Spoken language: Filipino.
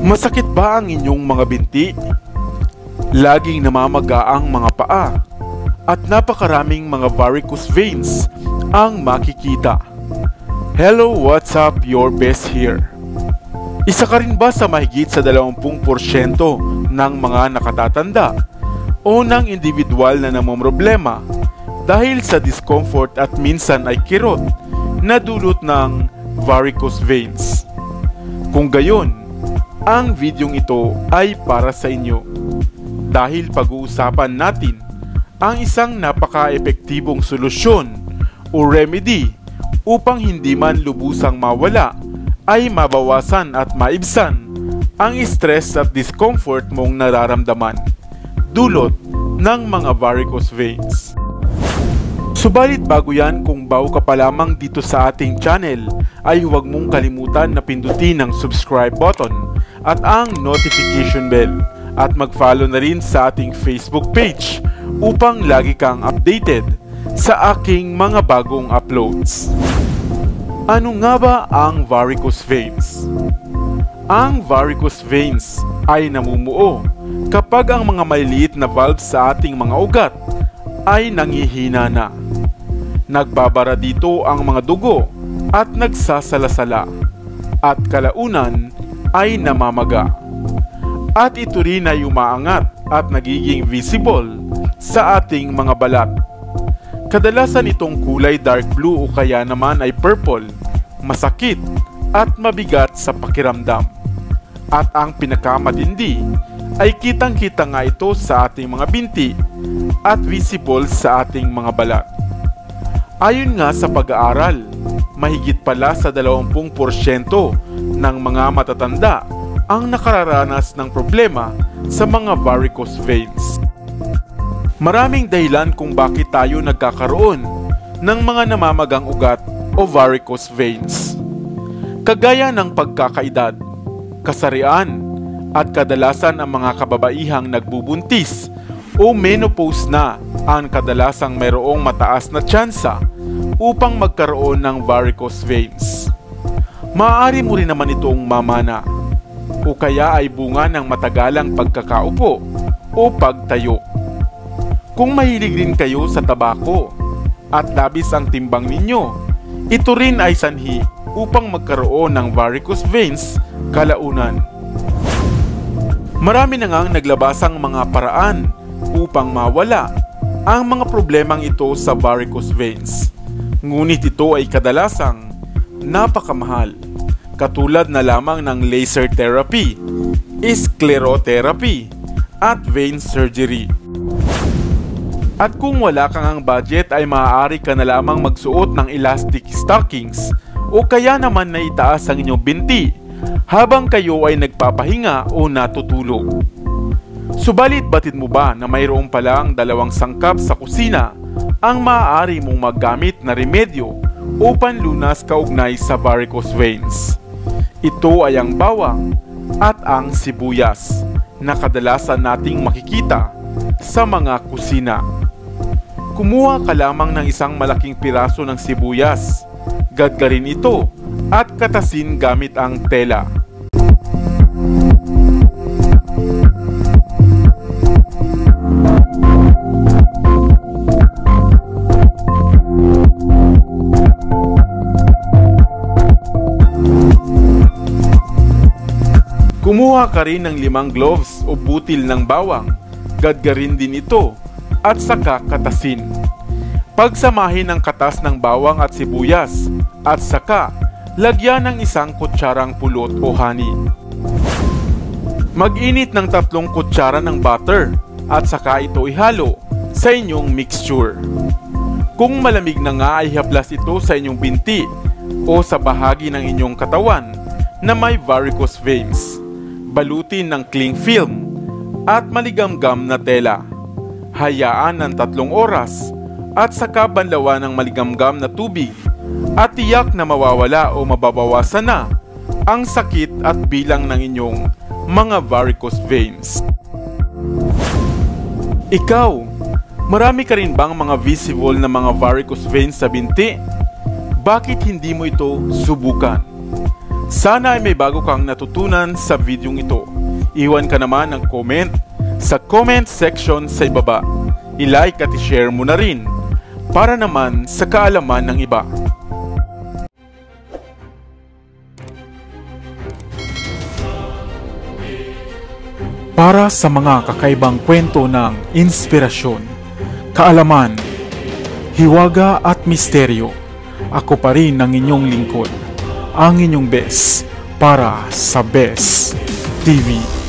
Masakit ba ang inyong mga binti? Laging namamaga ang mga paa at napakaraming mga varicose veins ang makikita. Hello, what's up? Your best here. Isa ka rin ba sa mahigit sa 20% ng mga nakatatanda o ng individual na namomroblema dahil sa discomfort at minsan ay kirot na dulot ng varicose veins? Kung gayon, ang videong ito ay para sa inyo dahil pag-uusapan natin ang isang napaka-epektibong solusyon o remedy upang hindi man lubusang mawala ay mabawasan at maibsan ang stress at discomfort mong nararamdaman dulot ng mga varicose veins. Subalit bago yan, kung bago ka pa lamang dito sa ating channel ay huwag mong kalimutan na pindutin ang subscribe button at ang notification bell at mag-follow na rin sa ating Facebook page upang lagi kang updated sa aking mga bagong uploads. Ano nga ba ang varicose veins? Ang varicose veins ay namumuo kapag ang mga maliliit na valves sa ating mga ugat ay nangihina na. Nagbabara dito ang mga dugo at nagsasalasala at kalaunan ay namamaga. At ito rin ay umaangat at nagiging visible sa ating mga balat. Kadalasan itong kulay dark blue o kaya naman ay purple, masakit at mabigat sa pakiramdam. At ang pinakamatindi ay kitang-kita nga ito sa ating mga binti at visible sa ating mga balat. Ayon nga sa pag-aaral, mahigit pala sa 20% ng mga matatanda ang nakararanas ng problema sa mga varicose veins. Maraming dahilan kung bakit tayo nagkakaroon ng mga namamagang ugat o varicose veins. Kagaya ng pagkakaedad, kasarian, at kadalasan ang mga kababaihang nagbubuntis o menopause na ang kadalasang mayroong mataas na tsansa upang magkaroon ng varicose veins. Maaari mo rin naman itong mamana o kaya ay bunga ng matagalang pagkakaupo o pagtayo. Kung mahilig rin kayo sa tabako at labis ang timbang ninyo, ito rin ay sanhi upang magkaroon ng varicose veins kalaunan. Marami na ngang naglabasang mga paraan upang mawala ang mga problemang ito sa varicose veins. Ngunit ito ay kadalasang napakamahal, katulad na lamang ng laser therapy, sclerotherapy, at vein surgery. At kung wala kang budget ay maaari ka na lamang magsuot ng elastic stockings o kaya naman na itaas ang inyong binti habang kayo ay nagpapahinga o natutulog. Subalit batid mo ba na mayroon palang 2 sangkap sa kusina ang maaari mong maggamit na remedyo o panlunas kaugnay sa varicose veins? Ito ay ang bawang at ang sibuyas na kadalasan nating makikita sa mga kusina. Kumuha ka lamang ng isang malaking piraso ng sibuyas, gadgarin ito at katasin gamit ang tela. Kumuha ka rin ng 5 gloves o butil ng bawang, gadgarin din ito at saka katasin. Pagsamahin ang katas ng bawang at sibuyas at saka lagyan ng 1 kutsarang pulot o honey. Mag-init ng 3 kutsara ng butter at saka ito ihalo sa inyong mixture. Kung malamig na nga ay haplas ito sa inyong binti o sa bahagi ng inyong katawan na may varicose veins. Balutin ng cling film at maligamgam na tela. Hayaan ng 3 oras at saka banlawan ng maligamgam na tubig at tiyak na mawawala o mababawasan na ang sakit at bilang ng inyong mga varicose veins. Ikaw, marami ka rin bang mga visible na mga varicose veins sa binti? Bakit hindi mo ito subukan? Sana ay may bago kang natutunan sa videong ito. Iwan ka naman ng comment sa comment section sa ibaba. I-like at i-share mo na rin para naman sa kaalaman ng iba. Para sa mga kakaibang kwento ng inspirasyon, kaalaman, hiwaga at misteryo, ako pa rin ang inyong lingkod, ang inyong best para sa Best TV.